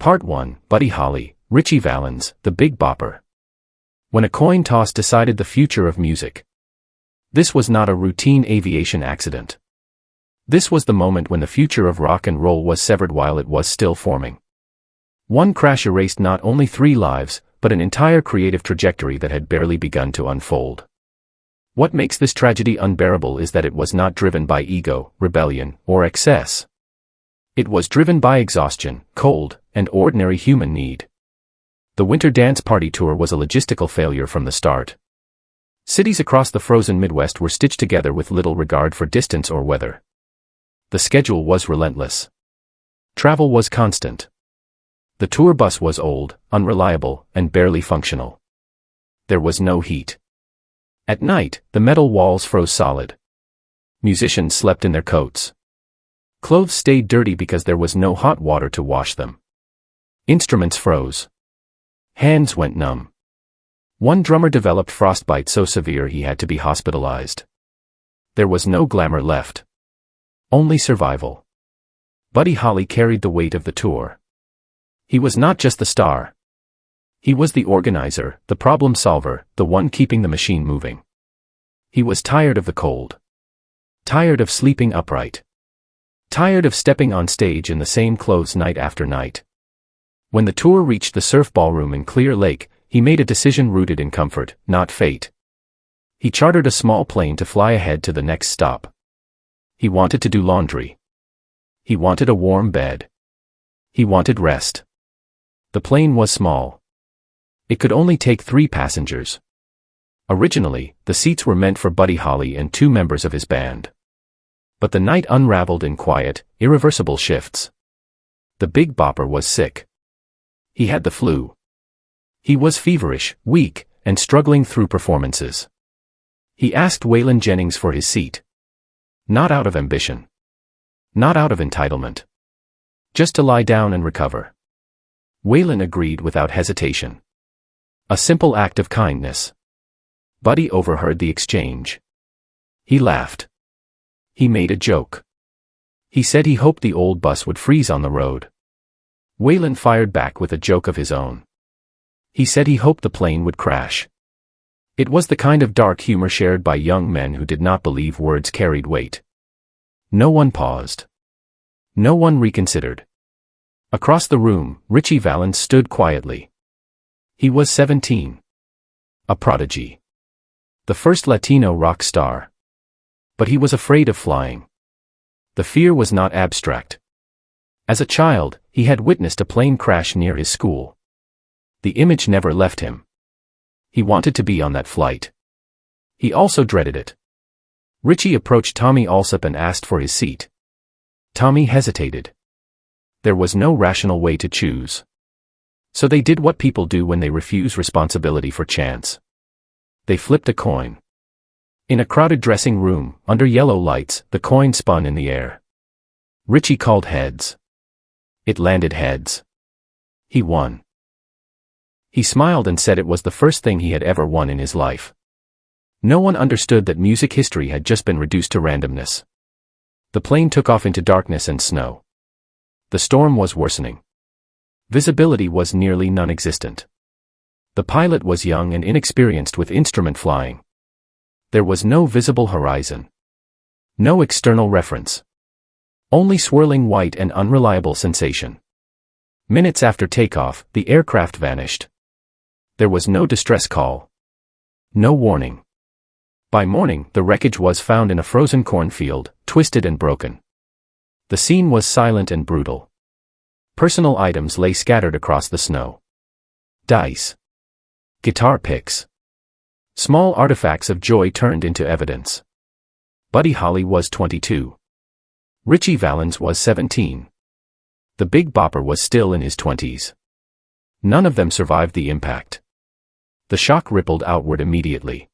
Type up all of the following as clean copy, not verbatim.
Part 1, Buddy Holly, Richie Valens, The Big Bopper. When a coin toss decided the future of music. This was not a routine aviation accident. This was the moment when the future of rock and roll was severed while it was still forming. One crash erased not only 3 lives, but an entire creative trajectory that had barely begun to unfold. What makes this tragedy unbearable is that it was not driven by ego, rebellion, or excess. It was driven by exhaustion, cold, and ordinary human need. The Winter Dance Party Tour was a logistical failure from the start. Cities across the frozen Midwest were stitched together with little regard for distance or weather. The schedule was relentless. Travel was constant. The tour bus was old, unreliable, and barely functional. There was no heat. At night, the metal walls froze solid. Musicians slept in their coats. Clothes stayed dirty because there was no hot water to wash them. Instruments froze. Hands went numb. One drummer developed frostbite so severe he had to be hospitalized. There was no glamour left. Only survival. Buddy Holly carried the weight of the tour. He was not just the star. He was the organizer, the problem solver, the one keeping the machine moving. He was tired of the cold. Tired of sleeping upright. Tired of stepping on stage in the same clothes night after night. When the tour reached the surf ballroom in Clear Lake, he made a decision rooted in comfort, not fate. He chartered a small plane to fly ahead to the next stop. He wanted to do laundry. He wanted a warm bed. He wanted rest. The plane was small. It could only take 3 passengers. Originally, the seats were meant for Buddy Holly and 2 members of his band. But the night unraveled in quiet, irreversible shifts. The Big Bopper was sick. He had the flu. He was feverish, weak, and struggling through performances. He asked Waylon Jennings for his seat. Not out of ambition. Not out of entitlement. Just to lie down and recover. Waylon agreed without hesitation. A simple act of kindness. Buddy overheard the exchange. He laughed. He made a joke. He said he hoped the old bus would freeze on the road. Waylon fired back with a joke of his own. He said he hoped the plane would crash. It was the kind of dark humor shared by young men who did not believe words carried weight. No one paused. No one reconsidered. Across the room, Richie Valens stood quietly. He was 17. A prodigy. The first Latino rock star. But he was afraid of flying. The fear was not abstract. As a child, he had witnessed a plane crash near his school. The image never left him. He wanted to be on that flight. He also dreaded it. Richie approached Tommy Alsop and asked for his seat. Tommy hesitated. There was no rational way to choose. So they did what people do when they refuse responsibility for chance. They flipped a coin. In a crowded dressing room, under yellow lights, the coin spun in the air. Richie called heads. It landed heads. He won. He smiled and said it was the first thing he had ever won in his life. No one understood that music history had just been reduced to randomness. The plane took off into darkness and snow. The storm was worsening. Visibility was nearly non-existent. The pilot was young and inexperienced with instrument flying. There was no visible horizon. No external reference. Only swirling white and unreliable sensation. Minutes after takeoff, the aircraft vanished. There was no distress call. No warning. By morning, the wreckage was found in a frozen cornfield, twisted and broken. The scene was silent and brutal. Personal items lay scattered across the snow. Dice. Guitar picks. Small artifacts of joy turned into evidence. Buddy Holly was 22. Richie Valens was 17. The Big Bopper was still in his 20s. None of them survived the impact. The shock rippled outward immediately.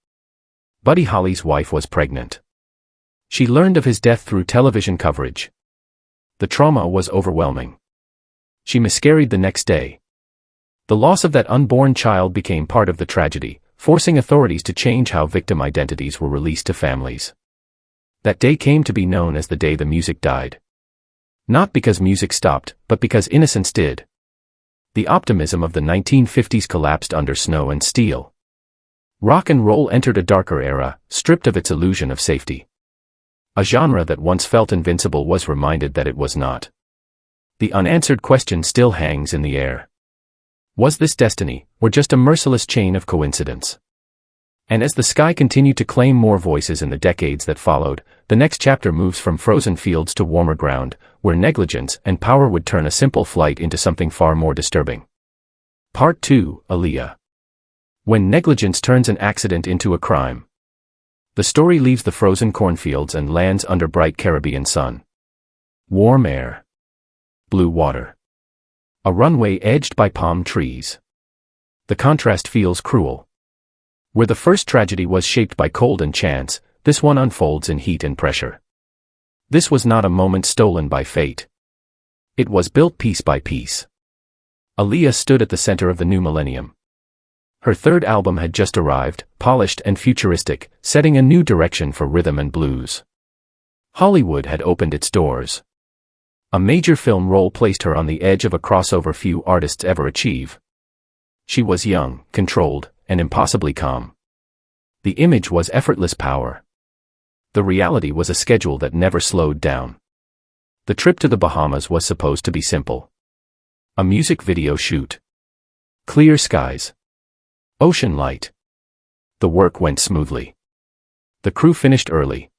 Buddy Holly's wife was pregnant. She learned of his death through television coverage. The trauma was overwhelming. She miscarried the next day. The loss of that unborn child became part of the tragedy, forcing authorities to change how victim identities were released to families. That day came to be known as the day the music died. Not because music stopped, but because innocence did. The optimism of the 1950s collapsed under snow and steel. Rock and roll entered a darker era, stripped of its illusion of safety. A genre that once felt invincible was reminded that it was not. The unanswered question still hangs in the air. Was this destiny, or just a merciless chain of coincidence? And as the sky continued to claim more voices in the decades that followed, the next chapter moves from frozen fields to warmer ground, where negligence and power would turn a simple flight into something far more disturbing. Part 2, Aaliyah. When negligence turns an accident into a crime. The story leaves the frozen cornfields and lands under bright Caribbean sun. Warm air. Blue water. A runway edged by palm trees. The contrast feels cruel. Where the first tragedy was shaped by cold and chance, this one unfolds in heat and pressure. This was not a moment stolen by fate. It was built piece by piece. Aaliyah stood at the center of the new millennium. Her third album had just arrived, polished and futuristic, setting a new direction for rhythm and blues. Hollywood had opened its doors. A major film role placed her on the edge of a crossover few artists ever achieve. She was young, controlled, and impossibly calm. The image was effortless power. The reality was a schedule that never slowed down. The trip to the Bahamas was supposed to be simple. A music video shoot. Clear skies. Ocean light. The work went smoothly. The crew finished early.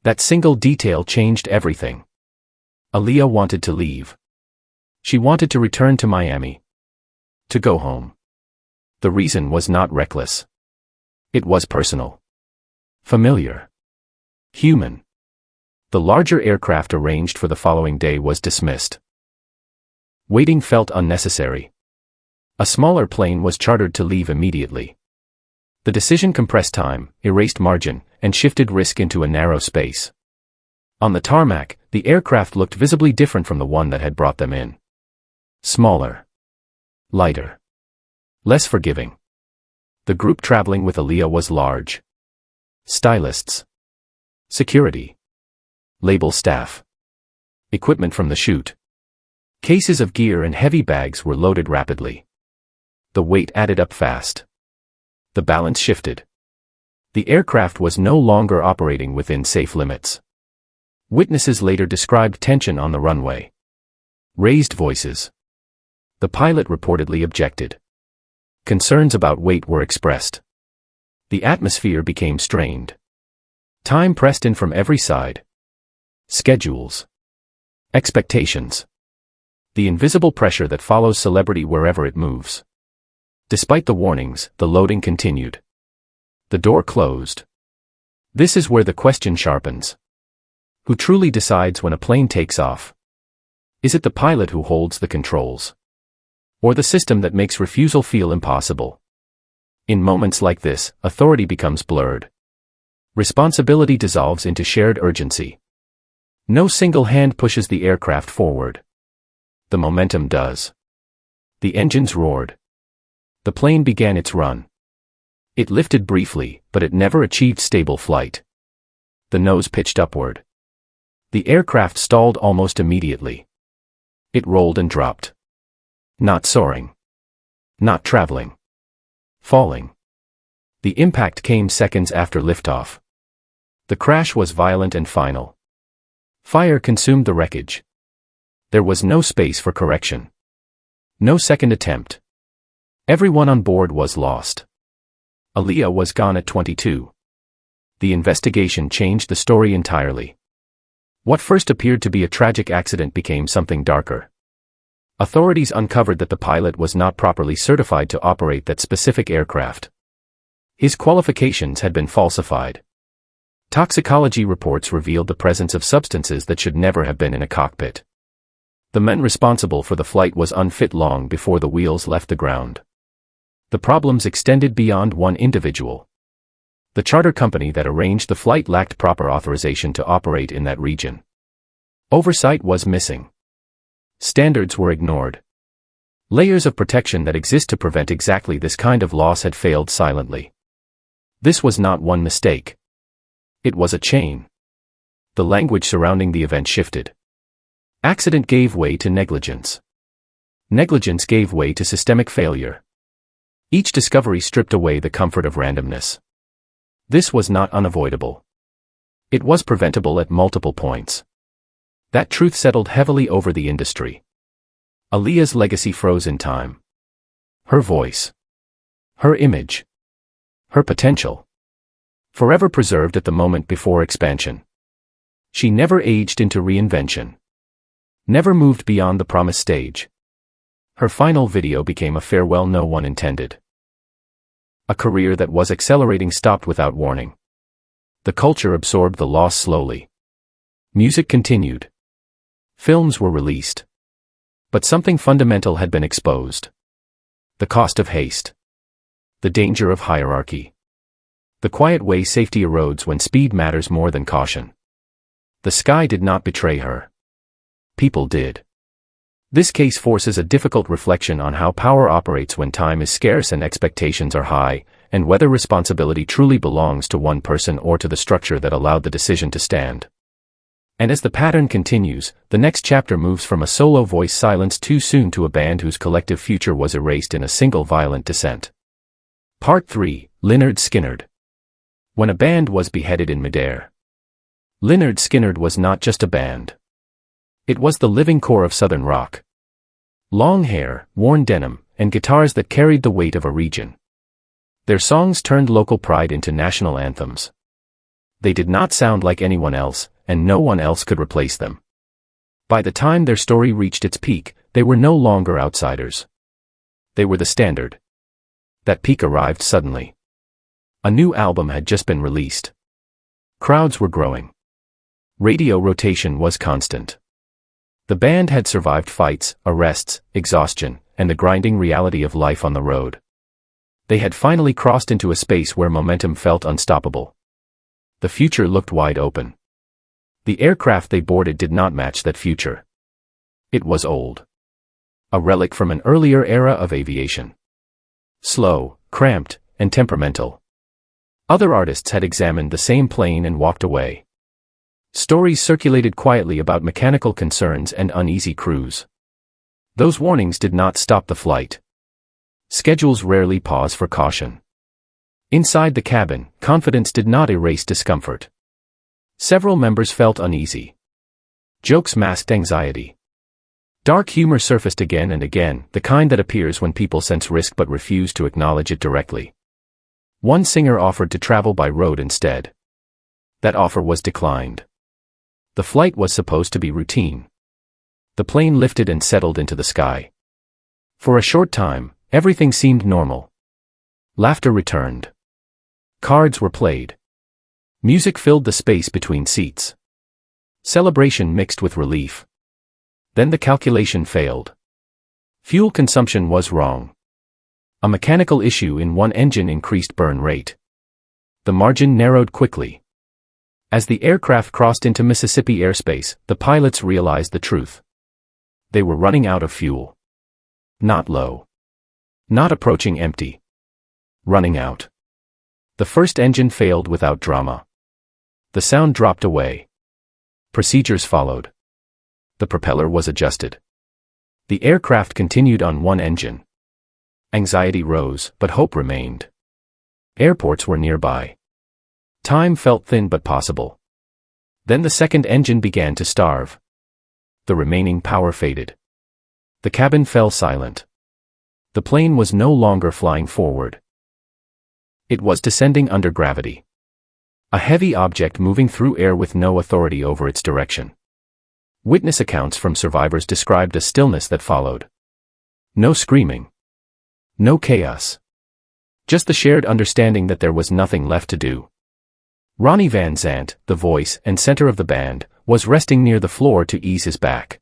That single detail changed everything. Aaliyah wanted to leave. She wanted to return to Miami. To go home. The reason was not reckless. It was personal. Familiar. Human. The larger aircraft arranged for the following day was dismissed. Waiting felt unnecessary. A smaller plane was chartered to leave immediately. The decision compressed time, erased margin, and shifted risk into a narrow space. On the tarmac, the aircraft looked visibly different from the one that had brought them in. Smaller. Lighter. Less forgiving. The group traveling with Aaliyah was large. Stylists. Security. Label staff. Equipment from the chute. Cases of gear and heavy bags were loaded rapidly. The weight added up fast. The balance shifted. The aircraft was no longer operating within safe limits. Witnesses later described tension on the runway. Raised voices. The pilot reportedly objected. Concerns about weight were expressed. The atmosphere became strained. Time pressed in from every side. Schedules. Expectations. The invisible pressure that follows celebrity wherever it moves. Despite the warnings, the loading continued. The door closed. This is where the question sharpens. Who truly decides when a plane takes off? Is it the pilot who holds the controls? Or the system that makes refusal feel impossible? In moments like this, authority becomes blurred. Responsibility dissolves into shared urgency. No single hand pushes the aircraft forward. The momentum does. The engines roared. The plane began its run. It lifted briefly, but it never achieved stable flight. The nose pitched upward. The aircraft stalled almost immediately. It rolled and dropped. Not soaring. Not traveling. Falling. The impact came seconds after liftoff. The crash was violent and final. Fire consumed the wreckage. There was no space for correction. No second attempt. Everyone on board was lost. Aaliyah was gone at 22. The investigation changed the story entirely. What first appeared to be a tragic accident became something darker. Authorities uncovered that the pilot was not properly certified to operate that specific aircraft. His qualifications had been falsified. Toxicology reports revealed the presence of substances that should never have been in a cockpit. The man responsible for the flight was unfit long before the wheels left the ground. The problems extended beyond one individual. The charter company that arranged the flight lacked proper authorization to operate in that region. Oversight was missing. Standards were ignored. Layers of protection that exist to prevent exactly this kind of loss had failed silently. This was not one mistake. It was a chain. The language surrounding the event shifted. Accident gave way to negligence. Negligence gave way to systemic failure. Each discovery stripped away the comfort of randomness. This was not unavoidable. It was preventable at multiple points. That truth settled heavily over the industry. Aaliyah's legacy froze in time. Her voice. Her image. Her potential. Forever preserved at the moment before expansion. She never aged into reinvention. Never moved beyond the promised stage. Her final video became a farewell no one intended. A career that was accelerating stopped without warning. The culture absorbed the loss slowly. Music continued. Films were released. But something fundamental had been exposed. The cost of haste. The danger of hierarchy. The quiet way safety erodes when speed matters more than caution. The sky did not betray her. People did. This case forces a difficult reflection on how power operates when time is scarce and expectations are high, and whether responsibility truly belongs to one person or to the structure that allowed the decision to stand. And as the pattern continues, the next chapter moves from a solo voice silenced too soon to a band whose collective future was erased in a single violent descent. Part 3, Lynyrd Skynyrd. When a band was beheaded in midair. Lynyrd Skynyrd was not just a band. It was the living core of Southern rock. Long hair, worn denim, and guitars that carried the weight of a region. Their songs turned local pride into national anthems. They did not sound like anyone else, and no one else could replace them. By the time their story reached its peak, they were no longer outsiders. They were the standard. That peak arrived suddenly. A new album had just been released. Crowds were growing. Radio rotation was constant. The band had survived fights, arrests, exhaustion, and the grinding reality of life on the road. They had finally crossed into a space where momentum felt unstoppable. The future looked wide open. The aircraft they boarded did not match that future. It was old. A relic from an earlier era of aviation. Slow, cramped, and temperamental. Other artists had examined the same plane and walked away. Stories circulated quietly about mechanical concerns and uneasy crews. Those warnings did not stop the flight. Schedules rarely pause for caution. Inside the cabin, confidence did not erase discomfort. Several members felt uneasy. Jokes masked anxiety. Dark humor surfaced again and again, the kind that appears when people sense risk but refuse to acknowledge it directly. One singer offered to travel by road instead. That offer was declined. The flight was supposed to be routine. The plane lifted and settled into the sky. For a short time, everything seemed normal. Laughter returned. Cards were played. Music filled the space between seats. Celebration mixed with relief. Then the calculation failed. Fuel consumption was wrong. A mechanical issue in one engine increased burn rate. The margin narrowed quickly. As the aircraft crossed into Mississippi airspace, the pilots realized the truth. They were running out of fuel. Not low. Not approaching empty. Running out. The first engine failed without drama. The sound dropped away. Procedures followed. The propeller was adjusted. The aircraft continued on one engine. Anxiety rose, but hope remained. Airports were nearby. Time felt thin but possible. Then the second engine began to starve. The remaining power faded. The cabin fell silent. The plane was no longer flying forward. It was descending under gravity. A heavy object moving through air with no authority over its direction. Witness accounts from survivors described a stillness that followed. No screaming. No chaos. Just the shared understanding that there was nothing left to do. Ronnie Van Zant, the voice and center of the band, was resting near the floor to ease his back.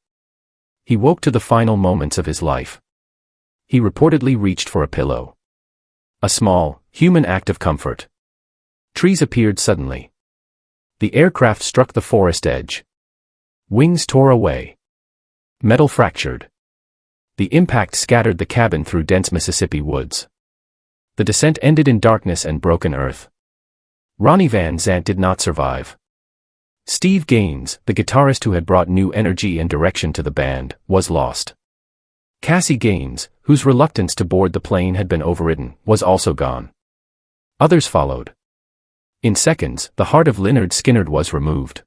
He woke to the final moments of his life. He reportedly reached for a pillow. A small, human act of comfort. Trees appeared suddenly. The aircraft struck the forest edge. Wings tore away. Metal fractured. The impact scattered the cabin through dense Mississippi woods. The descent ended in darkness and broken earth. Ronnie Van Zant did not survive. Steve Gaines, the guitarist who had brought new energy and direction to the band, was lost. Cassie Gaines, whose reluctance to board the plane had been overridden, was also gone. Others followed. In seconds, the heart of Lynyrd Skynyrd was removed.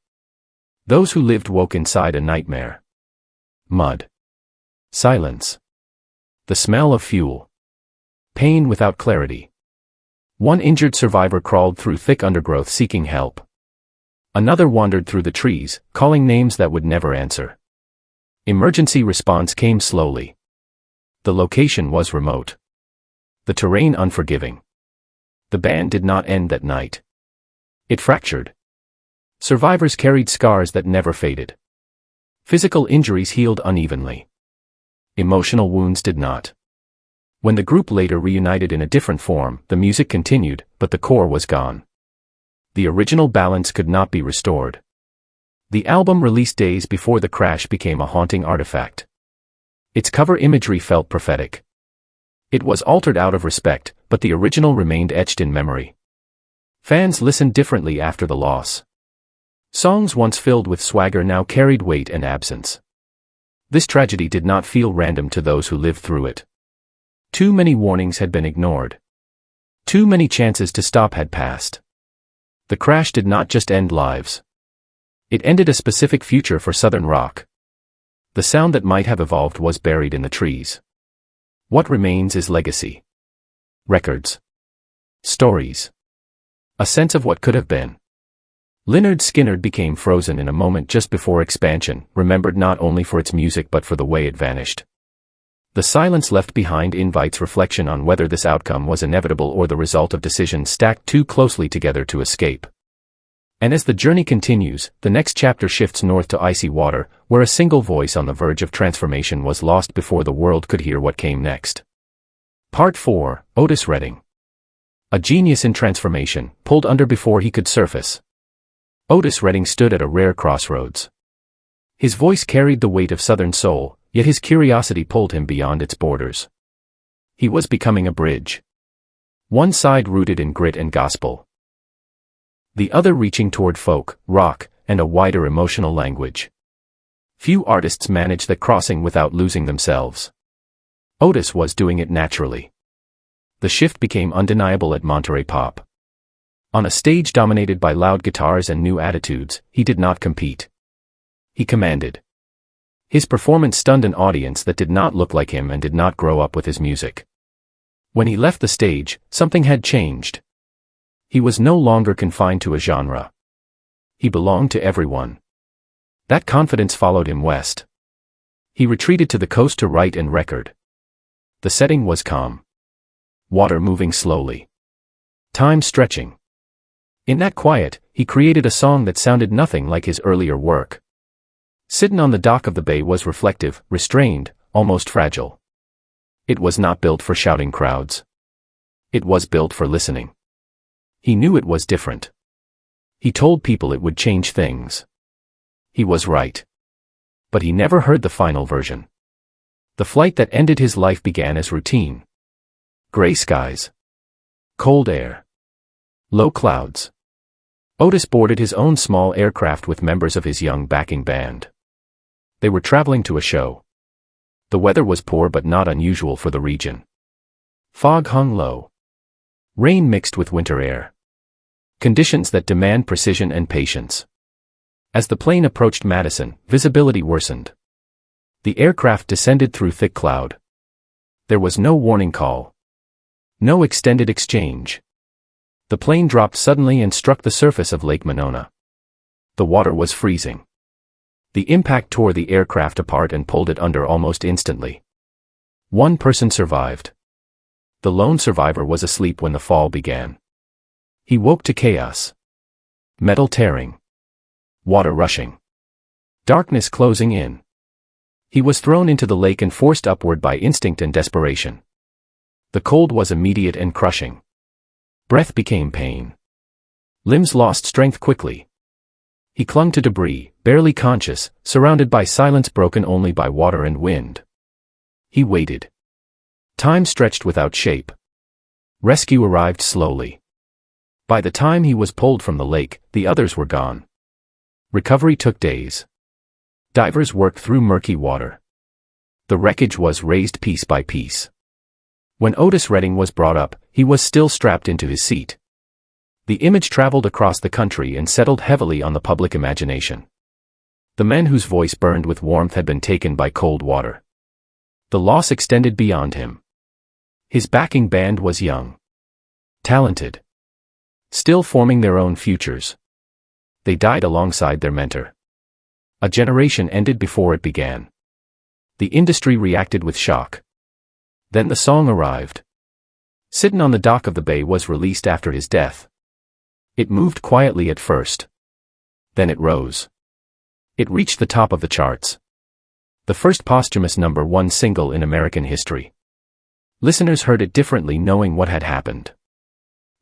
Those who lived woke inside a nightmare. Mud. Silence. The smell of fuel. Pain without clarity. One injured survivor crawled through thick undergrowth seeking help. Another wandered through the trees, calling names that would never answer. Emergency response came slowly. The location was remote. The terrain unforgiving. The band did not end that night. It fractured. Survivors carried scars that never faded. Physical injuries healed unevenly. Emotional wounds did not. When the group later reunited in a different form, the music continued, but the core was gone. The original balance could not be restored. The album released days before the crash became a haunting artifact. Its cover imagery felt prophetic. It was altered out of respect, but the original remained etched in memory. Fans listened differently after the loss. Songs once filled with swagger now carried weight and absence. This tragedy did not feel random to those who lived through it. Too many warnings had been ignored. Too many chances to stop had passed. The crash did not just end lives. It ended a specific future for Southern rock. The sound that might have evolved was buried in the trees. What remains is legacy. Records. Stories. A sense of what could have been. Lynyrd Skynyrd became frozen in a moment just before expansion, remembered not only for its music but for the way it vanished. The silence left behind invites reflection on whether this outcome was inevitable or the result of decisions stacked too closely together to escape. And as the journey continues, the next chapter shifts north to icy water, where a single voice on the verge of transformation was lost before the world could hear what came next. Part 4, Otis Redding. A genius in transformation, pulled under before he could surface. Otis Redding stood at a rare crossroads. His voice carried the weight of Southern soul, yet his curiosity pulled him beyond its borders. He was becoming a bridge. One side rooted in grit and gospel. The other reaching toward folk, rock, and a wider emotional language. Few artists manage that crossing without losing themselves. Otis was doing it naturally. The shift became undeniable at Monterey Pop. On a stage dominated by loud guitars and new attitudes, he did not compete. He commanded. His performance stunned an audience that did not look like him and did not grow up with his music. When he left the stage, something had changed. He was no longer confined to a genre. He belonged to everyone. That confidence followed him west. He retreated to the coast to write and record. The setting was calm. Water moving slowly. Time stretching. In that quiet, he created a song that sounded nothing like his earlier work. Sittin' on the dock of the bay was reflective, restrained, almost fragile. It was not built for shouting crowds. It was built for listening. He knew it was different. He told people it would change things. He was right. But he never heard the final version. The flight that ended his life began as routine. Gray skies. Cold air. Low clouds. Otis boarded his own small aircraft with members of his young backing band. They were traveling to a show. The weather was poor but not unusual for the region. Fog hung low. Rain mixed with winter air. Conditions that demand precision and patience. As the plane approached Madison, visibility worsened. The aircraft descended through thick cloud. There was no warning call. No extended exchange. The plane dropped suddenly and struck the surface of Lake Monona. The water was freezing. The impact tore the aircraft apart and pulled it under almost instantly. One person survived. The lone survivor was asleep when the fall began. He woke to chaos. Metal tearing. Water rushing. Darkness closing in. He was thrown into the lake and forced upward by instinct and desperation. The cold was immediate and crushing. Breath became pain. Limbs lost strength quickly. He clung to debris, barely conscious, surrounded by silence broken only by water and wind. He waited. Time stretched without shape. Rescue arrived slowly. By the time he was pulled from the lake, the others were gone. Recovery took days. Divers worked through murky water. The wreckage was raised piece by piece. When Otis Redding was brought up, he was still strapped into his seat. The image traveled across the country and settled heavily on the public imagination. The man whose voice burned with warmth had been taken by cold water. The loss extended beyond him. His backing band was young, talented, still forming their own futures. They died alongside their mentor. A generation ended before it began. The industry reacted with shock. Then the song arrived. Sittin' on the Dock of the Bay was released after his death. It moved quietly at first. Then it rose. It reached the top of the charts. The first posthumous #1 single in American history. Listeners heard it differently knowing what had happened.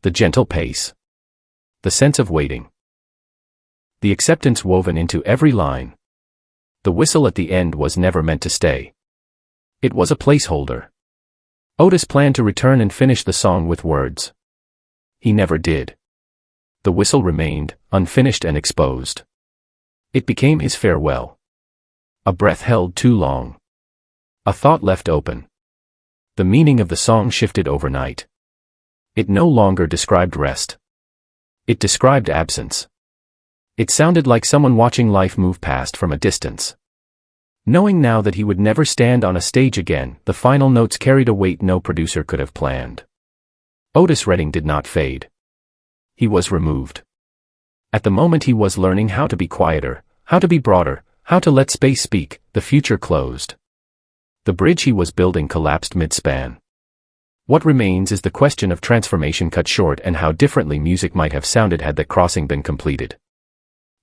The gentle pace. The sense of waiting. The acceptance woven into every line. The whistle at the end was never meant to stay. It was a placeholder. Otis planned to return and finish the song with words. He never did. The whistle remained, unfinished and exposed. It became his farewell. A breath held too long. A thought left open. The meaning of the song shifted overnight. It no longer described rest. It described absence. It sounded like someone watching life move past from a distance. Knowing now that he would never stand on a stage again, the final notes carried a weight no producer could have planned. Otis Redding did not fade. He was removed. At the moment he was learning how to be quieter, how to be broader, how to let space speak, the future closed. The bridge he was building collapsed mid-span. What remains is the question of transformation cut short and how differently music might have sounded had that crossing been completed.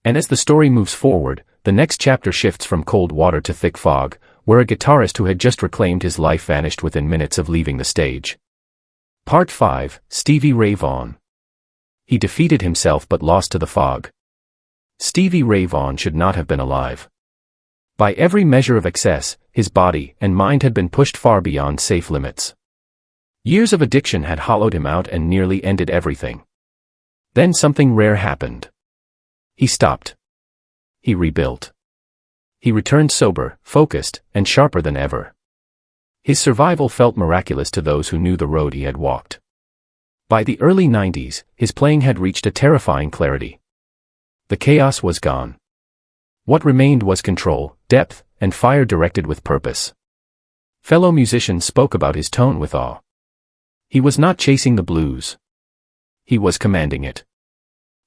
And as the story moves forward, the next chapter shifts from cold water to thick fog, where a guitarist who had just reclaimed his life vanished within minutes of leaving the stage. Part 5, Stevie Ray Vaughan. He defeated himself but lost to the fog. Stevie Ray Vaughan should not have been alive. By every measure of excess, his body and mind had been pushed far beyond safe limits. Years of addiction had hollowed him out and nearly ended everything. Then something rare happened. He stopped. He rebuilt. He returned sober, focused, and sharper than ever. His survival felt miraculous to those who knew the road he had walked. By the early 90s, his playing had reached a terrifying clarity. The chaos was gone. What remained was control, depth, and fire directed with purpose. Fellow musicians spoke about his tone with awe. He was not chasing the blues. He was commanding it.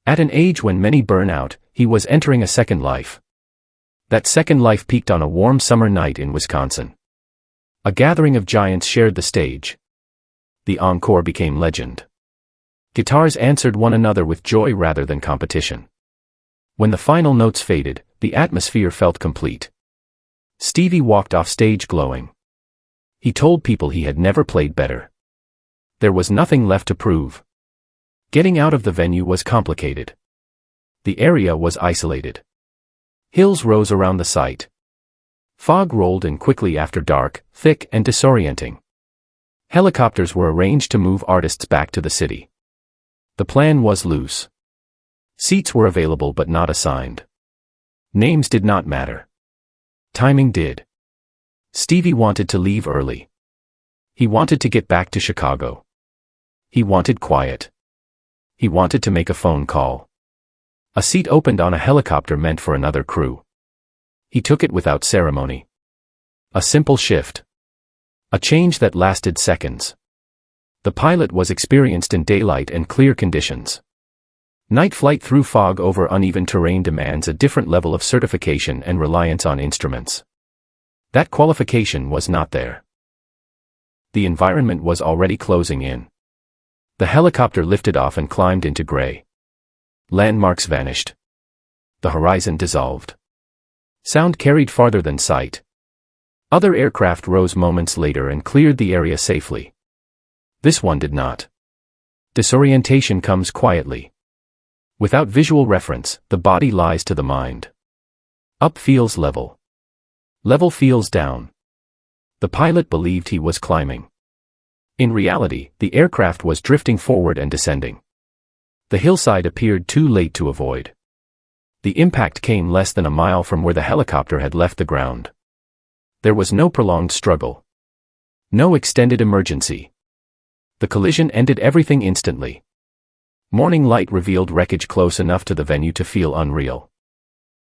At an age when many burn out, he was entering a second life. That second life peaked on a warm summer night in Wisconsin. A gathering of giants shared the stage. The encore became legend. Guitars answered one another with joy rather than competition. When the final notes faded, the atmosphere felt complete. Stevie walked off stage glowing. He told people he had never played better. There was nothing left to prove. Getting out of the venue was complicated. The area was isolated. Hills rose around the site. Fog rolled in quickly after dark, thick and disorienting. Helicopters were arranged to move artists back to the city. The plan was loose. Seats were available but not assigned. Names did not matter. Timing did. Stevie wanted to leave early. He wanted to get back to Chicago. He wanted quiet. He wanted to make a phone call. A seat opened on a helicopter meant for another crew. He took it without ceremony. A simple shift. A change that lasted seconds. The pilot was experienced in daylight and clear conditions. Night flight through fog over uneven terrain demands a different level of certification and reliance on instruments. That qualification was not there. The environment was already closing in. The helicopter lifted off and climbed into gray. Landmarks vanished. The horizon dissolved. Sound carried farther than sight. Other aircraft rose moments later and cleared the area safely. This one did not. Disorientation comes quietly. Without visual reference, the body lies to the mind. Up feels level. Level feels down. The pilot believed he was climbing. In reality, the aircraft was drifting forward and descending. The hillside appeared too late to avoid. The impact came less than a mile from where the helicopter had left the ground. There was no prolonged struggle. No extended emergency. The collision ended everything instantly. Morning light revealed wreckage close enough to the venue to feel unreal.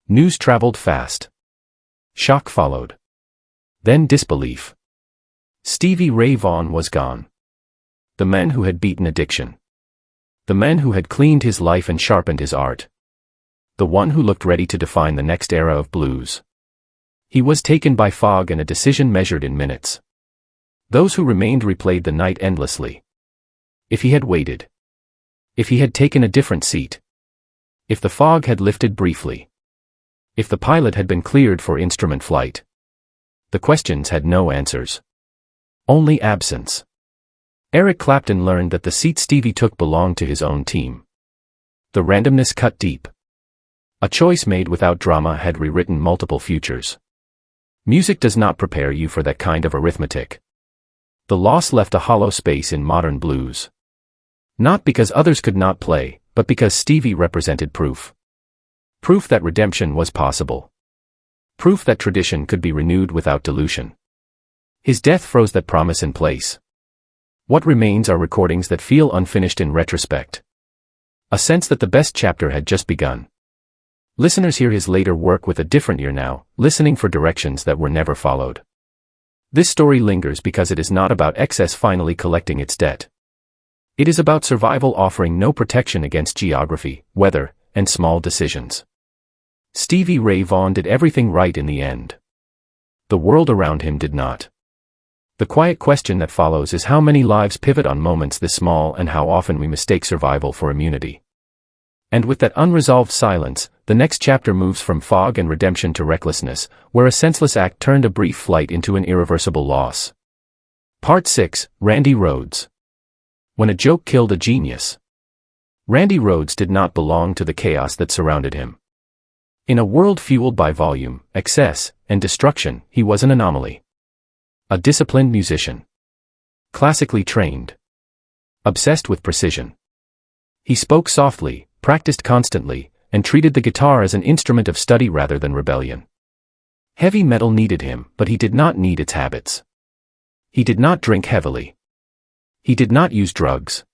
News traveled fast. Shock followed. Then disbelief. Stevie Ray Vaughan was gone. The man who had beaten addiction. The man who had cleaned his life and sharpened his art. The one who looked ready to define the next era of blues. He was taken by fog and a decision measured in minutes. Those who remained replayed the night endlessly. If he had waited. If he had taken a different seat. If the fog had lifted briefly. If the pilot had been cleared for instrument flight. The questions had no answers. Only absence. Eric Clapton learned that the seat Stevie took belonged to his own team. The randomness cut deep. A choice made without drama had rewritten multiple futures. Music does not prepare you for that kind of arithmetic. The loss left a hollow space in modern blues. Not because others could not play, but because Stevie represented proof. Proof that redemption was possible. Proof that tradition could be renewed without dilution. His death froze that promise in place. What remains are recordings that feel unfinished in retrospect. A sense that the best chapter had just begun. Listeners hear his later work with a different ear now, listening for directions that were never followed. This story lingers because it is not about excess finally collecting its debt. It is about survival offering no protection against geography, weather, and small decisions. Stevie Ray Vaughan did everything right in the end. The world around him did not. The quiet question that follows is how many lives pivot on moments this small and how often we mistake survival for immunity. And with that unresolved silence, the next chapter moves from fog and redemption to recklessness, where a senseless act turned a brief flight into an irreversible loss. Part 6, Randy Rhoads. When a joke killed a genius. Randy Rhoads did not belong to the chaos that surrounded him. In a world fueled by volume, excess, and destruction, he was an anomaly. A disciplined musician. Classically trained. Obsessed with precision. He spoke softly, practiced constantly, and treated the guitar as an instrument of study rather than rebellion. Heavy metal needed him, but he did not need its habits. He did not drink heavily. He did not use drugs.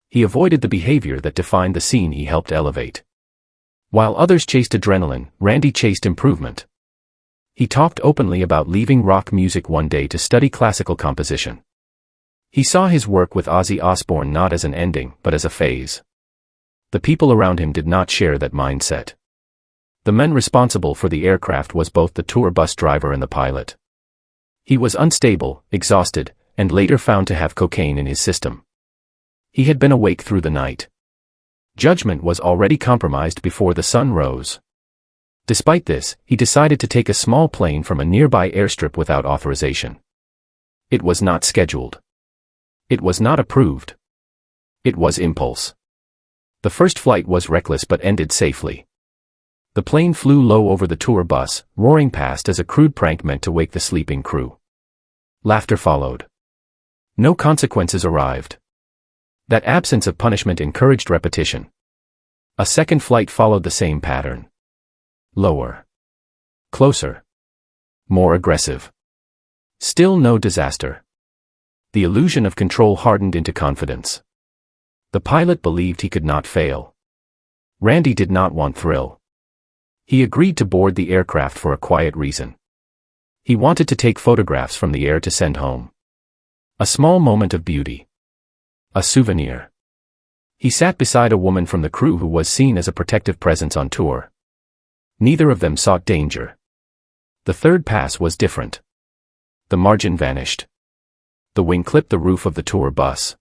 He avoided the behavior that defined the scene he helped elevate. While others chased adrenaline, Randy chased improvement. He talked openly about leaving rock music one day to study classical composition. He saw his work with Ozzy Osbourne not as an ending, but as a phase. The people around him did not share that mindset. The man responsible for the aircraft was both the tour bus driver and the pilot. He was unstable, exhausted, and later found to have cocaine in his system. He had been awake through the night. Judgment was already compromised before the sun rose. Despite this, he decided to take a small plane from a nearby airstrip without authorization. It was not scheduled. It was not approved. It was impulse. The first flight was reckless but ended safely. The plane flew low over the tour bus, roaring past as a crude prank meant to wake the sleeping crew. Laughter followed. No consequences arrived. That absence of punishment encouraged repetition. A second flight followed the same pattern. Lower. Closer. More aggressive. Still no disaster. The illusion of control hardened into confidence. The pilot believed he could not fail. Randy did not want thrill. He agreed to board the aircraft for a quiet reason. He wanted to take photographs from the air to send home. A small moment of beauty. A souvenir. He sat beside a woman from the crew who was seen as a protective presence on tour. Neither of them sought danger. The third pass was different. The margin vanished. The wing clipped the roof of the tour bus.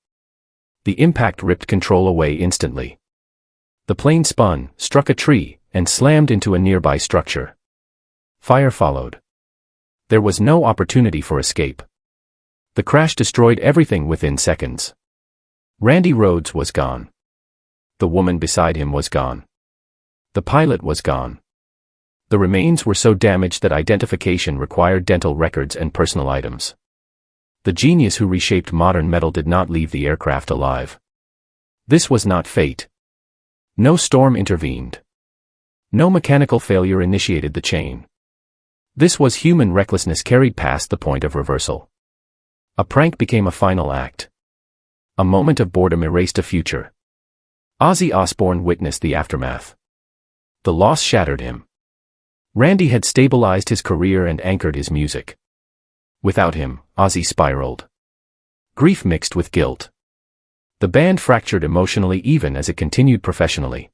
The impact ripped control away instantly. The plane spun, struck a tree, and slammed into a nearby structure. Fire followed. There was no opportunity for escape. The crash destroyed everything within seconds. Randy Rhoads was gone. The woman beside him was gone. The pilot was gone. The remains were so damaged that identification required dental records and personal items. The genius who reshaped modern metal did not leave the aircraft alive. This was not fate. No storm intervened. No mechanical failure initiated the chain. This was human recklessness carried past the point of reversal. A prank became a final act. A moment of boredom erased a future. Ozzy Osbourne witnessed the aftermath. The loss shattered him. Randy had stabilized his career and anchored his music. Without him, Ozzy spiraled. Grief mixed with guilt. The band fractured emotionally even as it continued professionally.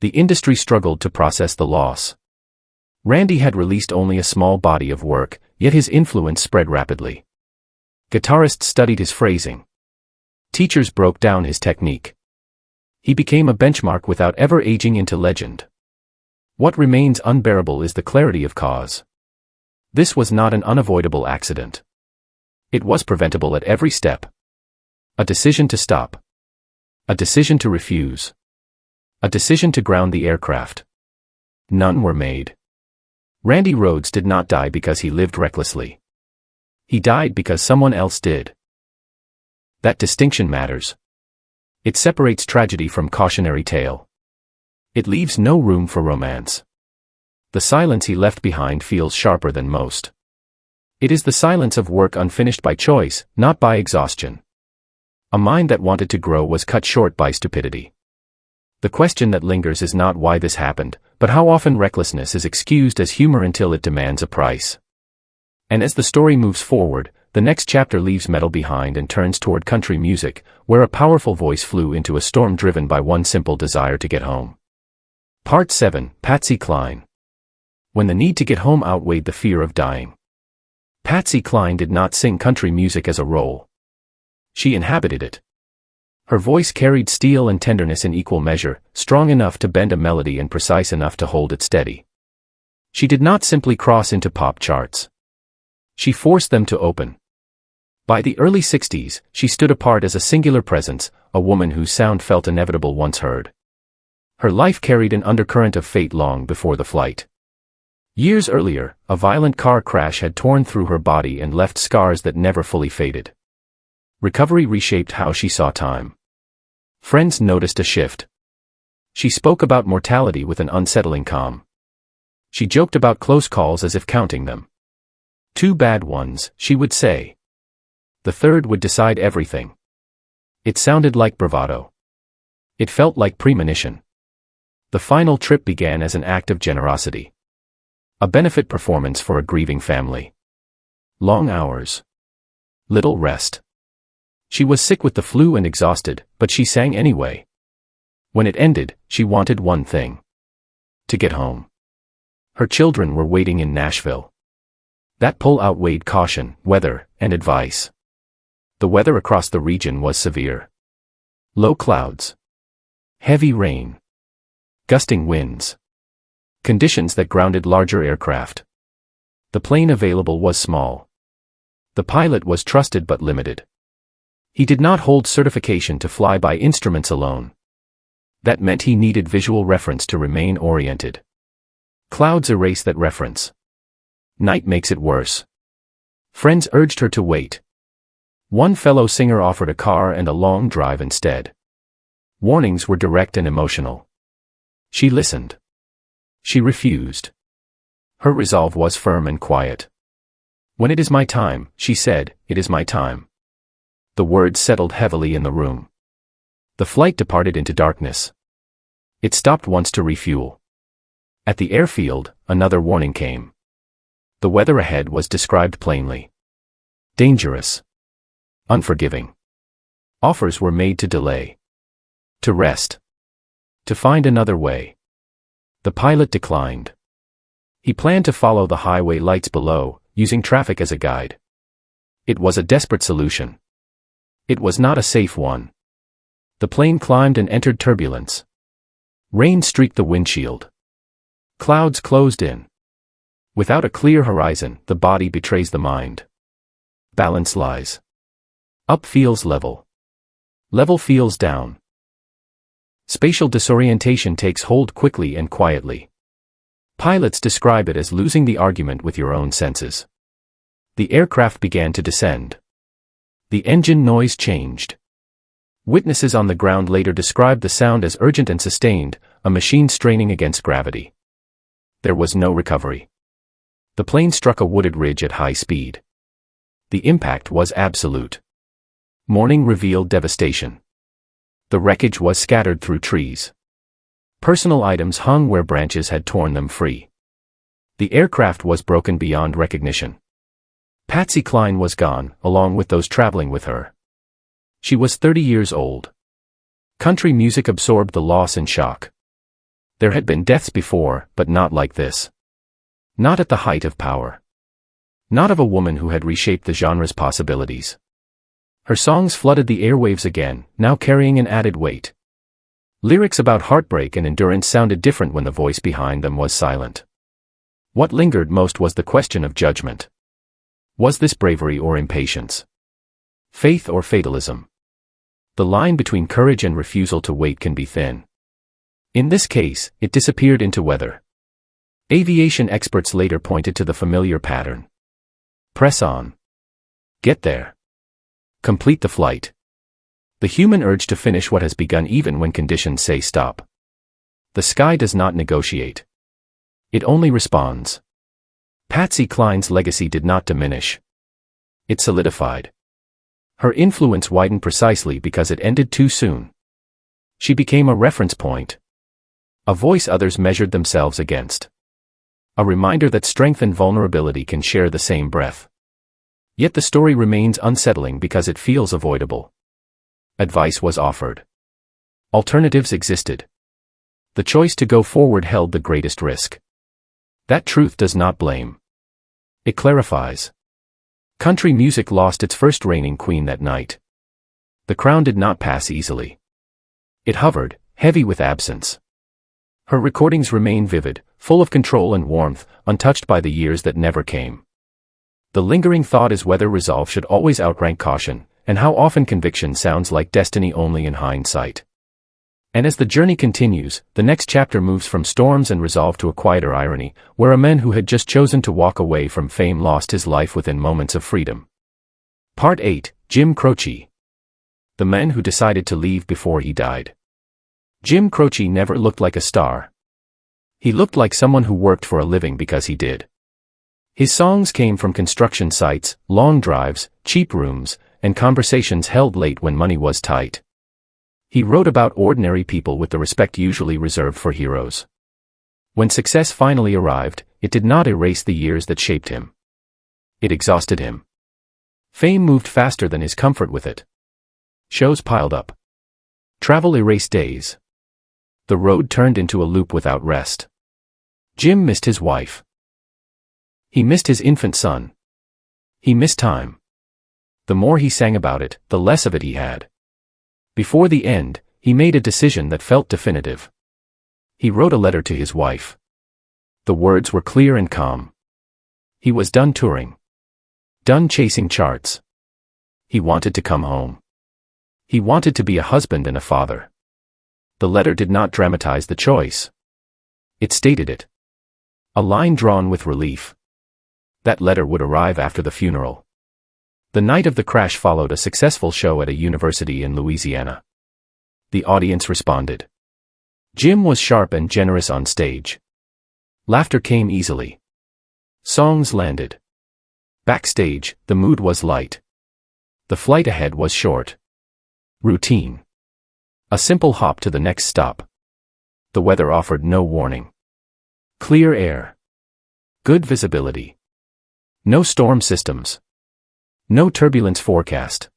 The industry struggled to process the loss. Randy had released only a small body of work, yet his influence spread rapidly. Guitarists studied his phrasing. Teachers broke down his technique. He became a benchmark without ever aging into legend. What remains unbearable is the clarity of cause. This was not an unavoidable accident. It was preventable at every step. A decision to stop. A decision to refuse. A decision to ground the aircraft. None were made. Randy Rhoads did not die because he lived recklessly. He died because someone else did. That distinction matters. It separates tragedy from cautionary tale. It leaves no room for romance. The silence he left behind feels sharper than most. It is the silence of work unfinished by choice, not by exhaustion. A mind that wanted to grow was cut short by stupidity. The question that lingers is not why this happened, but how often recklessness is excused as humor until it demands a price. And as the story moves forward, the next chapter leaves metal behind and turns toward country music, where a powerful voice flew into a storm driven by one simple desire to get home. Part 7, Patsy Cline. When the need to get home outweighed the fear of dying. Patsy Cline did not sing country music as a role. She inhabited it. Her voice carried steel and tenderness in equal measure, strong enough to bend a melody and precise enough to hold it steady. She did not simply cross into pop charts. She forced them to open. By the early 60s, she stood apart as a singular presence, a woman whose sound felt inevitable once heard. Her life carried an undercurrent of fate long before the flight. Years earlier, a violent car crash had torn through her body and left scars that never fully faded. Recovery reshaped how she saw time. Friends noticed a shift. She spoke about mortality with an unsettling calm. She joked about close calls as if counting them. 2 bad ones, she would say. The third would decide everything. It sounded like bravado. It felt like premonition. The final trip began as an act of generosity. A benefit performance for a grieving family. Long hours. Little rest. She was sick with the flu and exhausted, but she sang anyway. When it ended, she wanted one thing. To get home. Her children were waiting in Nashville. That pull outweighed caution, weather, and advice. The weather across the region was severe. Low clouds. Heavy rain. Gusting winds. Conditions that grounded larger aircraft. The plane available was small. The pilot was trusted but limited. He did not hold certification to fly by instruments alone. That meant he needed visual reference to remain oriented. Clouds erase that reference. Night makes it worse. Friends urged her to wait. One fellow singer offered a car and a long drive instead. Warnings were direct and emotional. She listened. She refused. Her resolve was firm and quiet. When it is my time, she said, it is my time. The words settled heavily in the room. The flight departed into darkness. It stopped once to refuel. At the airfield, another warning came. The weather ahead was described plainly. Dangerous. Unforgiving. Offers were made to delay. To rest. To find another way. The pilot declined. He planned to follow the highway lights below, using traffic as a guide. It was a desperate solution. It was not a safe one. The plane climbed and entered turbulence. Rain streaked the windshield. Clouds closed in. Without a clear horizon, the body betrays the mind. Balance lies. Up feels level. Level feels down. Spatial disorientation takes hold quickly and quietly. Pilots describe it as losing the argument with your own senses. The aircraft began to descend. The engine noise changed. Witnesses on the ground later described the sound as urgent and sustained, a machine straining against gravity. There was no recovery. The plane struck a wooded ridge at high speed. The impact was absolute. Morning revealed devastation. The wreckage was scattered through trees. Personal items hung where branches had torn them free. The aircraft was broken beyond recognition. Patsy Cline was gone, along with those traveling with her. She was 30 years old. Country music absorbed the loss in shock. There had been deaths before, but not like this. Not at the height of power. Not of a woman who had reshaped the genre's possibilities. Her songs flooded the airwaves again, now carrying an added weight. Lyrics about heartbreak and endurance sounded different when the voice behind them was silent. What lingered most was the question of judgment. Was this bravery or impatience? Faith or fatalism? The line between courage and refusal to wait can be thin. In this case, it disappeared into weather. Aviation experts later pointed to the familiar pattern. Press on. Get there. Complete the flight. The human urge to finish what has begun even when conditions say stop. The sky does not negotiate. It only responds. Patsy Cline's legacy did not diminish. It solidified. Her influence widened precisely because it ended too soon. She became a reference point. A voice others measured themselves against. A reminder that strength and vulnerability can share the same breath. Yet the story remains unsettling because it feels avoidable. Advice was offered. Alternatives existed. The choice to go forward held the greatest risk. That truth does not blame. It clarifies. Country music lost its first reigning queen that night. The crown did not pass easily. It hovered, heavy with absence. Her recordings remain vivid, full of control and warmth, untouched by the years that never came. The lingering thought is whether resolve should always outrank caution, and how often conviction sounds like destiny only in hindsight. And as the journey continues, the next chapter moves from storms and resolve to a quieter irony, where a man who had just chosen to walk away from fame lost his life within moments of freedom. Part 8, Jim Croce. The man who decided to leave before he died. Jim Croce never looked like a star. He looked like someone who worked for a living because he did. His songs came from construction sites, long drives, cheap rooms, and conversations held late when money was tight. He wrote about ordinary people with the respect usually reserved for heroes. When success finally arrived, it did not erase the years that shaped him. It exhausted him. Fame moved faster than his comfort with it. Shows piled up. Travel erased days. The road turned into a loop without rest. Jim missed his wife. He missed his infant son. He missed time. The more he sang about it, the less of it he had. Before the end, he made a decision that felt definitive. He wrote a letter to his wife. The words were clear and calm. He was done touring. Done chasing charts. He wanted to come home. He wanted to be a husband and a father. The letter did not dramatize the choice. It stated it. A line drawn with relief. That letter would arrive after the funeral. The night of the crash followed a successful show at a university in Louisiana. The audience responded. Jim was sharp and generous on stage. Laughter came easily. Songs landed. Backstage, the mood was light. The flight ahead was short. Routine. A simple hop to the next stop. The weather offered no warning. Clear air. Good visibility. No storm systems. No turbulence forecast.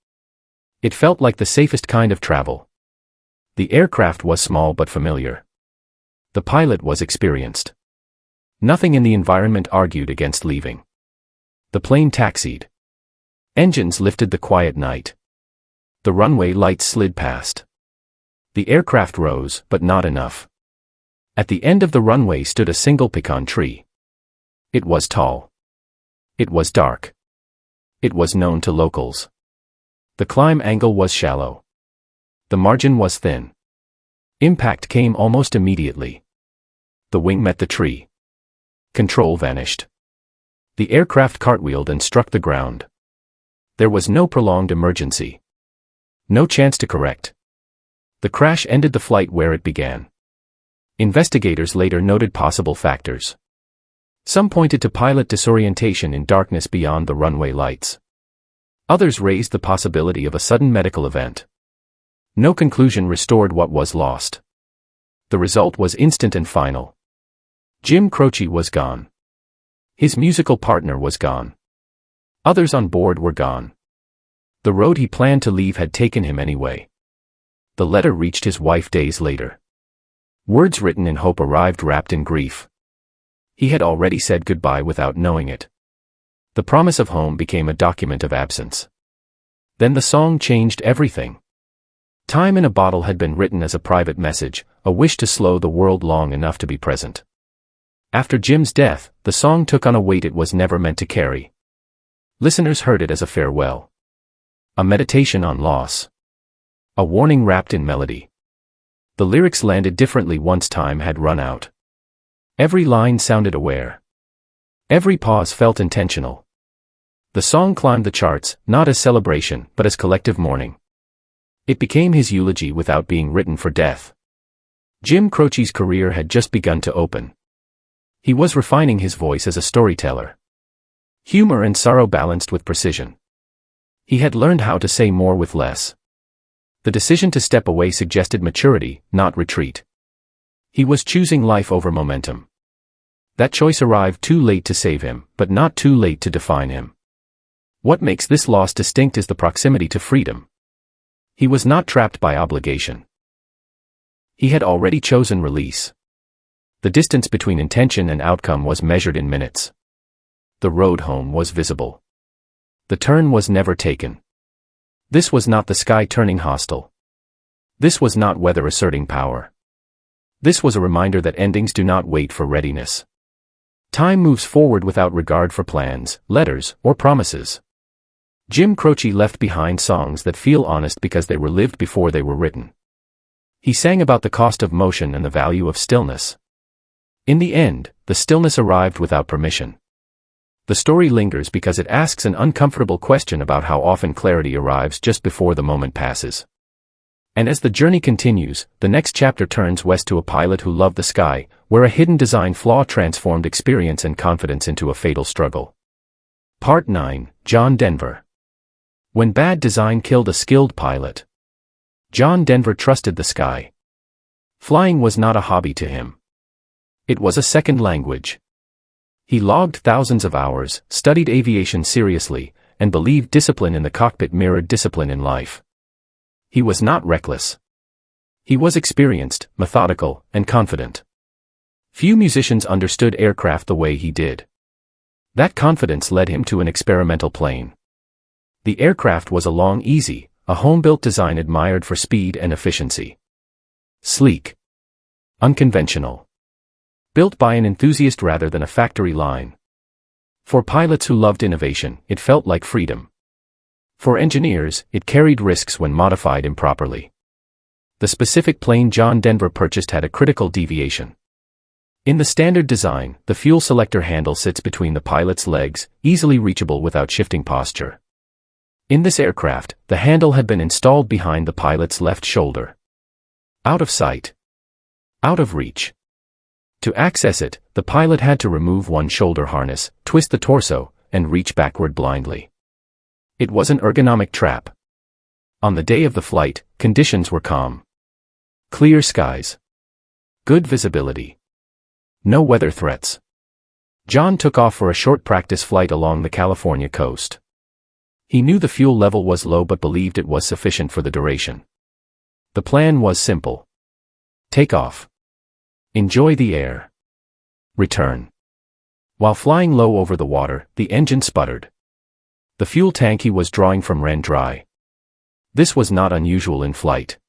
It felt like the safest kind of travel. The aircraft was small but familiar. The pilot was experienced. Nothing in the environment argued against leaving. The plane taxied. Engines lifted the quiet night. The runway lights slid past. The aircraft rose, but not enough. At the end of the runway stood a single pecan tree. It was tall. It was dark. It was known to locals. The climb angle was shallow. The margin was thin. Impact came almost immediately. The wing met the tree. Control vanished. The aircraft cartwheeled and struck the ground. There was no prolonged emergency. No chance to correct. The crash ended the flight where it began. Investigators later noted possible factors. Some pointed to pilot disorientation in darkness beyond the runway lights. Others raised the possibility of a sudden medical event. No conclusion restored what was lost. The result was instant and final. Jim Croce was gone. His musical partner was gone. Others on board were gone. The road he planned to leave had taken him anyway. The letter reached his wife days later. Words written in hope arrived wrapped in grief. He had already said goodbye without knowing it. The promise of home became a document of absence. Then the song changed everything. Time in a Bottle had been written as a private message, a wish to slow the world long enough to be present. After Jim's death, the song took on a weight it was never meant to carry. Listeners heard it as a farewell. A meditation on loss. A warning wrapped in melody. The lyrics landed differently once time had run out. Every line sounded aware. Every pause felt intentional. The song climbed the charts, not as celebration, but as collective mourning. It became his eulogy without being written for death. Jim Croce's career had just begun to open. He was refining his voice as a storyteller. Humor and sorrow balanced with precision. He had learned how to say more with less. The decision to step away suggested maturity, not retreat. He was choosing life over momentum. That choice arrived too late to save him, but not too late to define him. What makes this loss distinct is the proximity to freedom. He was not trapped by obligation. He had already chosen release. The distance between intention and outcome was measured in minutes. The road home was visible. The turn was never taken. This was not the sky turning hostile. This was not weather asserting power. This was a reminder that endings do not wait for readiness. Time moves forward without regard for plans, letters, or promises. Jim Croce left behind songs that feel honest because they were lived before they were written. He sang about the cost of motion and the value of stillness. In the end, the stillness arrived without permission. The story lingers because it asks an uncomfortable question about how often clarity arrives just before the moment passes. And as the journey continues, the next chapter turns west to a pilot who loved the sky, where a hidden design flaw transformed experience and confidence into a fatal struggle. Part 9, John Denver. When bad design killed a skilled pilot. John Denver trusted the sky. Flying was not a hobby to him. It was a second language. He logged thousands of hours, studied aviation seriously, and believed discipline in the cockpit mirrored discipline in life. He was not reckless. He was experienced, methodical, and confident. Few musicians understood aircraft the way he did. That confidence led him to an experimental plane. The aircraft was a Long Easy, a home-built design admired for speed and efficiency. Sleek. Unconventional. Built by an enthusiast rather than a factory line. For pilots who loved innovation, it felt like freedom. For engineers, it carried risks when modified improperly. The specific plane John Denver purchased had a critical deviation. In the standard design, the fuel selector handle sits between the pilot's legs, easily reachable without shifting posture. In this aircraft, the handle had been installed behind the pilot's left shoulder. Out of sight. Out of reach. To access it, the pilot had to remove one shoulder harness, twist the torso, and reach backward blindly. It was an ergonomic trap. On the day of the flight, conditions were calm. Clear skies. Good visibility. No weather threats. John took off for a short practice flight along the California coast. He knew the fuel level was low but believed it was sufficient for the duration. The plan was simple. Take off. Enjoy the air. Return. While flying low over the water, the engine sputtered. The fuel tank he was drawing from ran dry. This was not unusual in flight.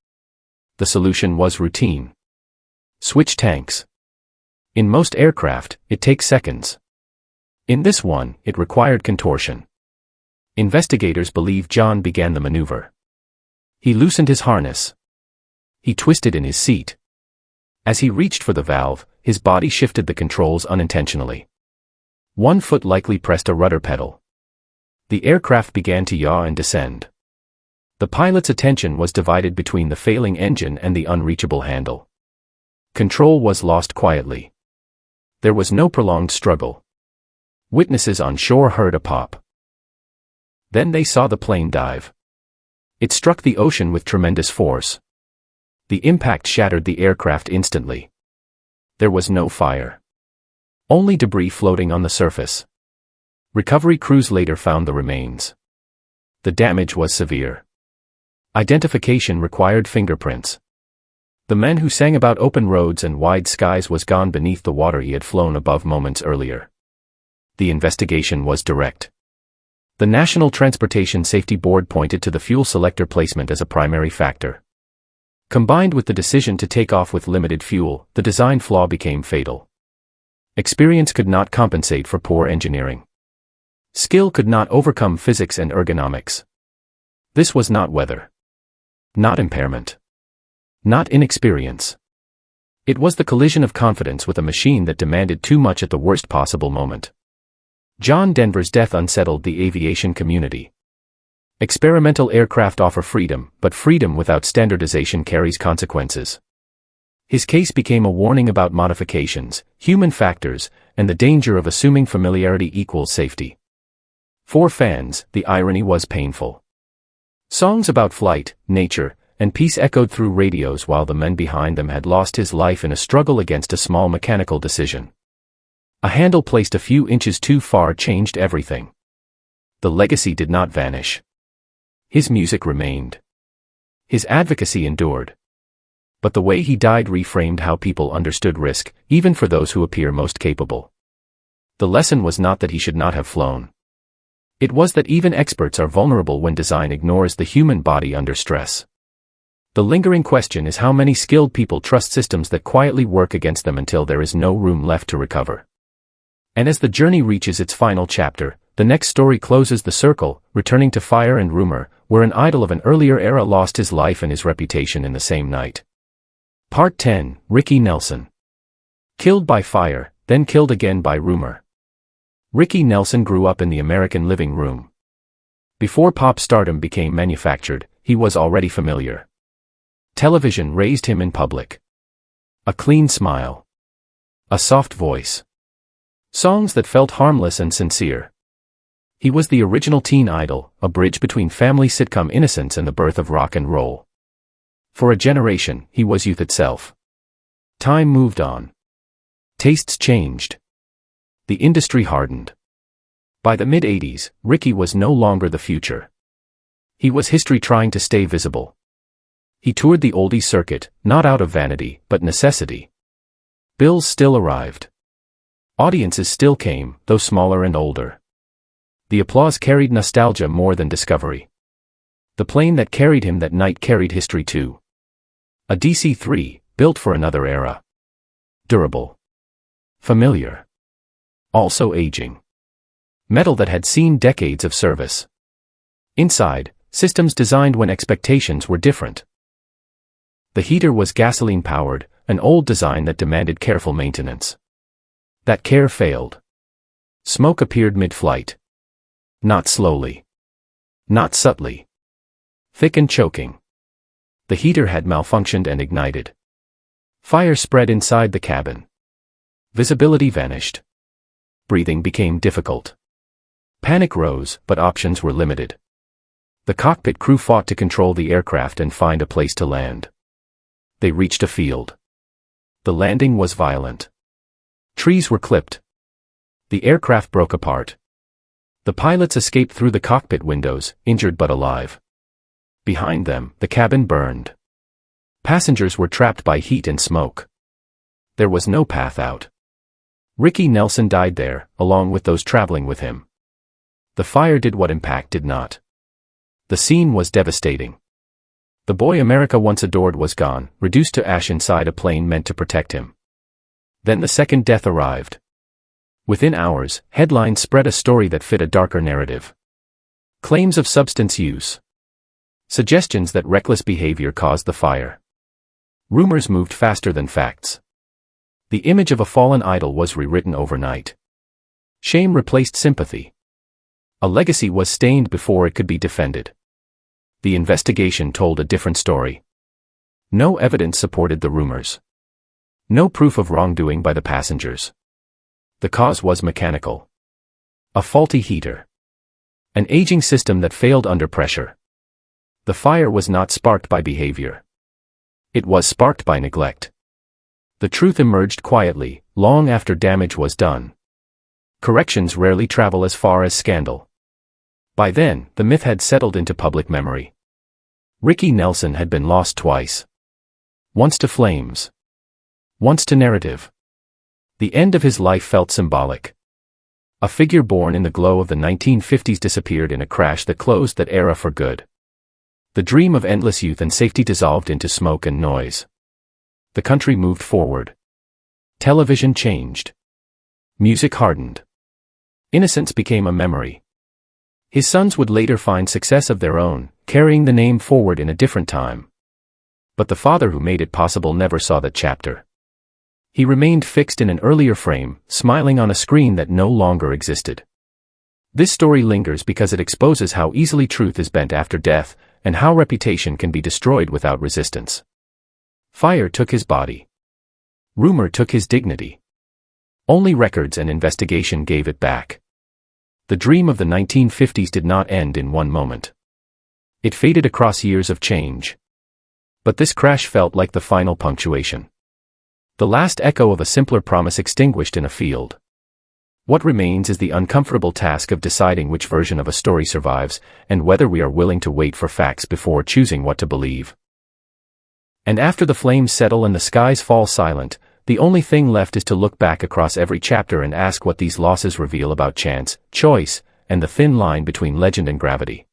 The solution was routine. Switch tanks. In most aircraft, it takes seconds. In this one, it required contortion. Investigators believe John began the maneuver. He loosened his harness. He twisted in his seat. As he reached for the valve, his body shifted the controls unintentionally. One foot likely pressed a rudder pedal. The aircraft began to yaw and descend. The pilot's attention was divided between the failing engine and the unreachable handle. Control was lost quietly. There was no prolonged struggle. Witnesses on shore heard a pop. Then they saw the plane dive. It struck the ocean with tremendous force. The impact shattered the aircraft instantly. There was no fire. Only debris floating on the surface. Recovery crews later found the remains. The damage was severe. Identification required fingerprints. The man who sang about open roads and wide skies was gone beneath the water he had flown above moments earlier. The investigation was direct. The National Transportation Safety Board pointed to the fuel selector placement as a primary factor. Combined with the decision to take off with limited fuel, the design flaw became fatal. Experience could not compensate for poor engineering. Skill could not overcome physics and ergonomics. This was not weather. Not impairment. Not inexperience. It was the collision of confidence with a machine that demanded too much at the worst possible moment. John Denver's death unsettled the aviation community. Experimental aircraft offer freedom, but freedom without standardization carries consequences. His case became a warning about modifications, human factors, and the danger of assuming familiarity equals safety. For fans, the irony was painful. Songs about flight, nature, and peace echoed through radios while the man behind them had lost his life in a struggle against a small mechanical decision. A handle placed a few inches too far changed everything. The legacy did not vanish. His music remained. His advocacy endured. But the way he died reframed how people understood risk, even for those who appear most capable. The lesson was not that he should not have flown. It was that even experts are vulnerable when design ignores the human body under stress. The lingering question is how many skilled people trust systems that quietly work against them until there is no room left to recover. And as the journey reaches its final chapter, the next story closes the circle, returning to fire and rumor, where an idol of an earlier era lost his life and his reputation in the same night. Part 10, Ricky Nelson. Killed by fire, then killed again by rumor. Ricky Nelson grew up in the American living room. Before pop stardom became manufactured, he was already familiar. Television raised him in public. A clean smile. A soft voice. Songs that felt harmless and sincere. He was the original teen idol, a bridge between family sitcom innocence and the birth of rock and roll. For a generation, he was youth itself. Time moved on. Tastes changed. The industry hardened. By the mid-80s, Ricky was no longer the future. He was history trying to stay visible. He toured the oldies circuit, not out of vanity, but necessity. Bills still arrived. Audiences still came, though smaller and older. The applause carried nostalgia more than discovery. The plane that carried him that night carried history too. A DC-3, built for another era. Durable. Familiar. Also aging. Metal that had seen decades of service. Inside, systems designed when expectations were different. The heater was gasoline-powered, an old design that demanded careful maintenance. That care failed. Smoke appeared mid-flight. Not slowly. Not subtly. Thick and choking. The heater had malfunctioned and ignited. Fire spread inside the cabin. Visibility vanished. Breathing became difficult. Panic rose, but options were limited. The cockpit crew fought to control the aircraft and find a place to land. They reached a field. The landing was violent. Trees were clipped. The aircraft broke apart. The pilots escaped through the cockpit windows, injured but alive. Behind them, the cabin burned. Passengers were trapped by heat and smoke. There was no path out. Ricky Nelson died there, along with those traveling with him. The fire did what impact did not. The scene was devastating. The boy America once adored was gone, reduced to ash inside a plane meant to protect him. Then the second death arrived. Within hours, headlines spread a story that fit a darker narrative. Claims of substance use. Suggestions that reckless behavior caused the fire. Rumors moved faster than facts. The image of a fallen idol was rewritten overnight. Shame replaced sympathy. A legacy was stained before it could be defended. The investigation told a different story. No evidence supported the rumors. No proof of wrongdoing by the passengers. The cause was mechanical. A faulty heater. An aging system that failed under pressure. The fire was not sparked by behavior. It was sparked by neglect. The truth emerged quietly, long after damage was done. Corrections rarely travel as far as scandal. By then, the myth had settled into public memory. Ricky Nelson had been lost twice. Once to flames. Once to narrative. The end of his life felt symbolic. A figure born in the glow of the 1950s disappeared in a crash that closed that era for good. The dream of endless youth and safety dissolved into smoke and noise. The country moved forward. Television changed. Music hardened. Innocence became a memory. His sons would later find success of their own, carrying the name forward in a different time. But the father who made it possible never saw that chapter. He remained fixed in an earlier frame, smiling on a screen that no longer existed. This story lingers because it exposes how easily truth is bent after death, and how reputation can be destroyed without resistance. Fire took his body. Rumor took his dignity. Only records and investigation gave it back. The dream of the 1950s did not end in one moment. It faded across years of change. But this crash felt like the final punctuation. The last echo of a simpler promise extinguished in a field. What remains is the uncomfortable task of deciding which version of a story survives, and whether we are willing to wait for facts before choosing what to believe. And after the flames settle and the skies fall silent, the only thing left is to look back across every chapter and ask what these losses reveal about chance, choice, and the thin line between legend and gravity.